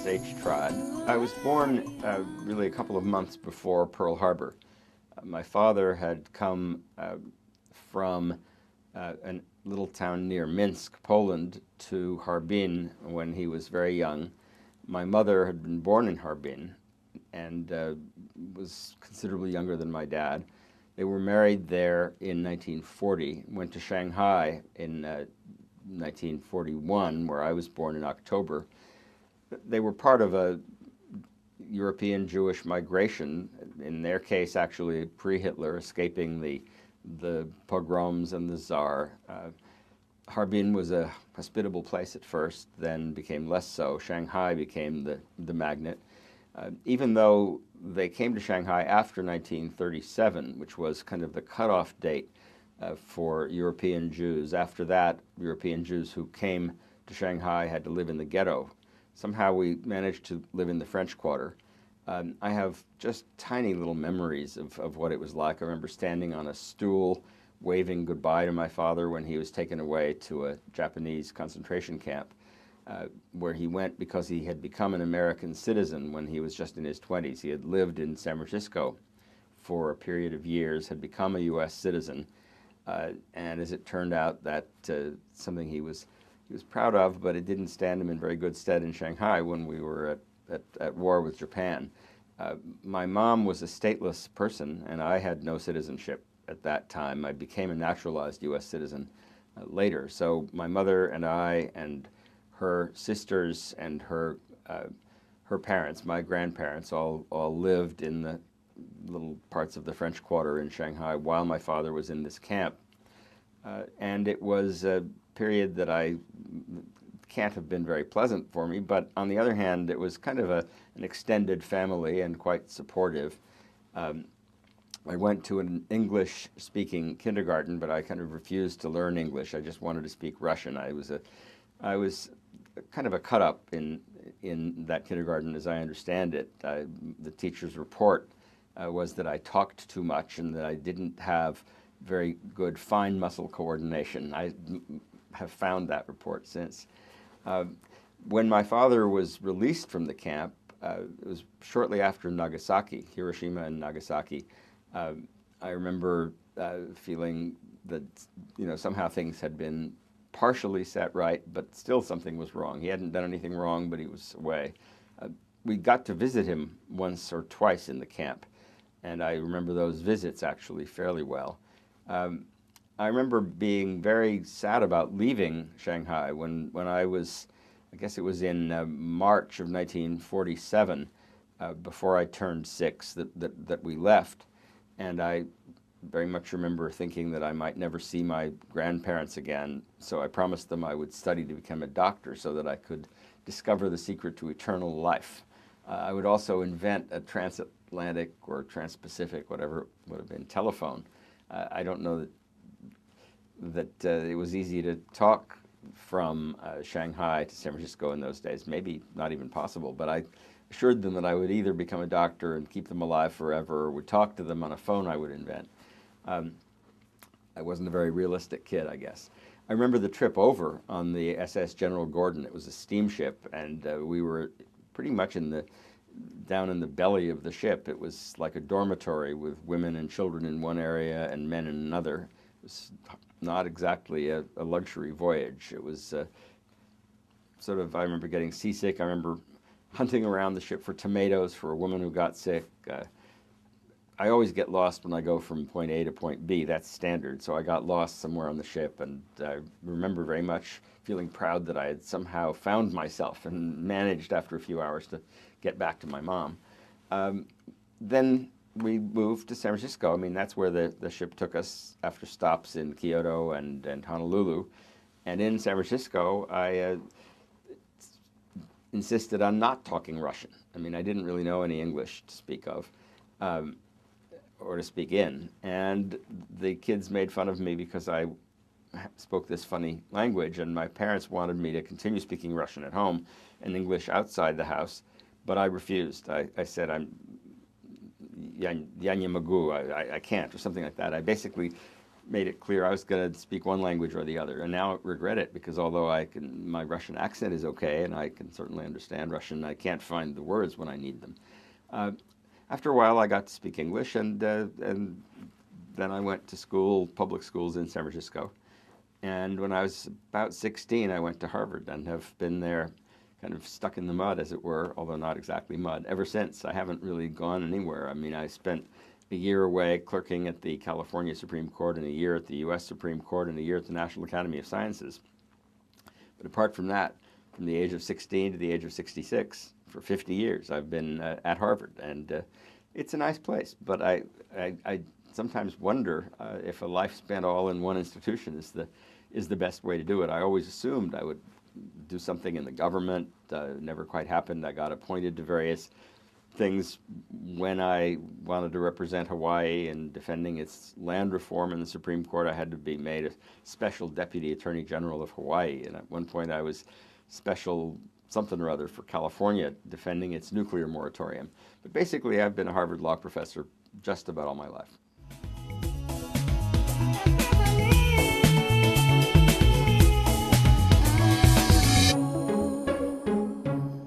Osage tribe. I was born really a couple of months before Pearl Harbor. My father had come from a little town near Minsk, Poland, to Harbin when he was very young. My mother had been born in Harbin and was considerably younger than my dad. They were married there in 1940, went to Shanghai in 1941, where I was born in October. They were part of a European Jewish migration, in their case actually pre-Hitler, escaping the pogroms and the Tsar. Harbin was a hospitable place at first, then became less so. Shanghai became the magnet. Even though they came to Shanghai after 1937, which was kind of the cutoff date for European Jews. After that, European Jews who came to Shanghai had to live in the ghetto. Somehow we managed to live in the French Quarter. I have just tiny little memories of what it was like. I remember standing on a stool, waving goodbye to my father when he was taken away to a Japanese concentration camp, where he went because he had become an American citizen when he was just in his 20s. He had lived in San Francisco for a period of years, had become a U.S. citizen, and as it turned out, that something he was proud of, but it didn't stand him in very good stead in Shanghai when we were at war with Japan. My mom was a stateless person, and I had no citizenship at that time. I became a naturalized U.S. citizen later. So my mother and I and her sisters and her parents, my grandparents, all lived in the little parts of the French Quarter in Shanghai while my father was in this camp. And it was a period that I can't have been very pleasant for me, but on the other hand, it was kind of an extended family and quite supportive. I went to an English-speaking kindergarten, but I kind of refused to learn English. I just wanted to speak Russian. I was kind of a cut-up in that kindergarten, as I understand it. The teacher's report was that I talked too much and that I didn't have very good fine muscle coordination. I have found that report since. When my father was released from the camp, it was shortly after Nagasaki, Hiroshima and Nagasaki. I remember feeling that, somehow things had been partially set right, but still something was wrong. He hadn't done anything wrong, but he was away. We got to visit him once or twice in the camp, and I remember those visits actually fairly well. I remember being very sad about leaving Shanghai when I was, I guess it was in March of 1947, before I turned 6, that we left. And I very much remember thinking that I might never see my grandparents again, so I promised them I would study to become a doctor so that I could discover the secret to eternal life. I would also invent a transatlantic or transpacific, whatever it would have been, telephone. I don't know that it was easy to talk from Shanghai to San Francisco in those days, maybe not even possible, but I assured them that I would either become a doctor and keep them alive forever or would talk to them on a phone I would invent. I wasn't a very realistic kid, I guess. I remember the trip over on the SS General Gordon. It was a steamship, and we were pretty much down in the belly of the ship. It was like a dormitory with women and children in one area and men in another. It was not exactly a luxury voyage. It was sort of, I remember getting seasick. I remember hunting around the ship for tomatoes for a woman who got sick. I always get lost when I go from point A to point B. That's standard. So I got lost somewhere on the ship, and I remember very much feeling proud that I had somehow found myself and managed after a few hours to get back to my mom. Then we moved to San Francisco. I mean, that's where the ship took us after stops in Kyoto and Honolulu. And in San Francisco, I insisted on not talking Russian. I mean, I didn't really know any English to speak of, or to speak in. And the kids made fun of me because I spoke this funny language, and my parents wanted me to continue speaking Russian at home and English outside the house, but I refused. I said, "Я не могу," I can't, or something like that. I basically made it clear I was going to speak one language or the other. And now I regret it because although my Russian accent is okay and I can certainly understand Russian, I can't find the words when I need them. After a while, I got to speak English, and then I went to school, public schools in San Francisco. And when I was about 16, I went to Harvard and have been there kind of stuck in the mud, as it were, although not exactly mud, ever since. I haven't really gone anywhere. I mean, I spent a year away clerking at the California Supreme Court and a year at the U.S. Supreme Court and a year at the National Academy of Sciences. But apart from that, from the age of 16 to the age of 66, for 50 years, I've been at Harvard. And it's a nice place, but I sometimes wonder if a life spent all in one institution is the best way to do it. I always assumed I would do something in the government. Never quite happened. I got appointed to various things when I wanted to represent Hawaii and defending its land reform in the Supreme Court. I had to be made a special deputy attorney general of Hawaii, and at one point I was special something or other for California defending its nuclear moratorium. But basically I've been a Harvard law professor just about all my life.